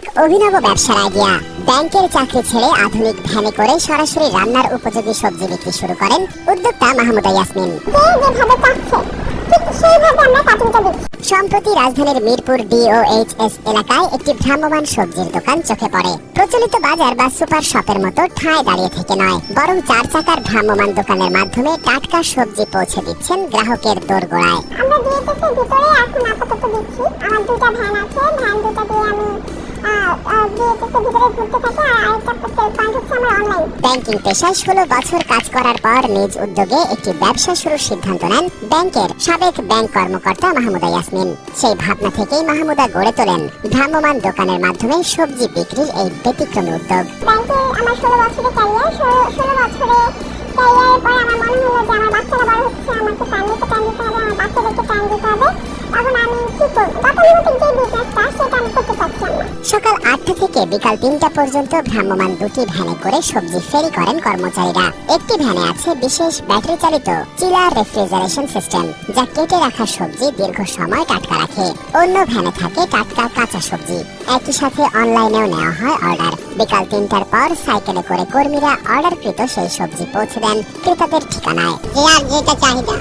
এক অভিনব ব্যবসার আইডিয়া। ব্যাংকের চাকরি ছেড়ে আধুনিক ভ্যানে করে সরাসরি রান্নার উপযোগী সবজি বিক্রি শুরু করেন উদ্যোক্তা মাহমুদা ইয়াসমিন। সম্প্রতি রাজধানীর মিরপুর DOHS এলাকায় একটি ভ্রাম্যমাণ সবজির দোকান চোখে পড়ে। প্রচলিত বাজার বা সুপার শপের মতো ঠায় দাঁড়িয়ে থেকে নয়, বরং 4 চাকার ভ্রাম্যমাণ দোকানের মাধ্যমে টাটকা সবজি পৌঁছে দিচ্ছেন গ্রাহকের দোরগোড়ায়। আমরা DHS এর ভিতরে এখন আপাতত দিচ্ছি। আমার দুটো ভ্যান আছে, ভ্যান দুটো দিয়ে আমি DHS এর ভিতরে ঘুরতে থাকি। আর আরেকটা সেল পয়েন্ট হচ্ছে আমার অনলাইন। ব্যাংকিং পেশায় 16 বছর কাজ করার পর নিজ উদ্যোগে একটি ব্যবসা শুরুর সিদ্ধান্ত নেন ব্যাংকের সাবেক ব্যাংক কর্মকর্তা মাহমুদা ইয়াসমিন। সেই ভাবনা থেকেই মাহমুদা গড়ে তোলেন ভ্রাম্যমাণ দোকানের মাধ্যমে সবজি বিক্রির এই ব্যতিক্রমী উদ্যোগ। ব্যাংকে আমার 16 বছরের ক্যারিয়ার। 16 বছরের ক্যারিয়ারের পর আমার মনে হলো যে আমার বাচ্চারা বড় হচ্ছে, আমাকে ফ্যামিলিকে টাইম দিতে হবে, আমার বাচ্চাদেরকে টাইম দিতে হবে। এখন আমি কি করব? গতানুগতিক যে বিজনেসটা সেটা আমি করতে চাচ্ছি না। সকাল 8টা থেকে বিকাল 3টা পর্যন্ত ভ্রাম্যমাণ দুটি ভ্যানে করে সবজি ফেরি করেন কর্মচারীরা। একটি ভ্যানে আছে বিশেষ ব্যাটারি চালিত চিলার রেফ্রিজারেশন সিস্টেম, যা কেটে রাখা সবজি দীর্ঘ সময় টাটকা রাখে। অন্য ভ্যানে থাকে টাটকা কাঁচা সবজি। একই সাথে অনলাইনেও নেওয়া হয় অর্ডার। বিকাল 3টার পর সাইকেলে করে কর্মীরা অর্ডারকৃত সেই সবজি পৌঁছে দেন ক্রেতাদের ঠিকানায়। যার যেটা চাহিদা।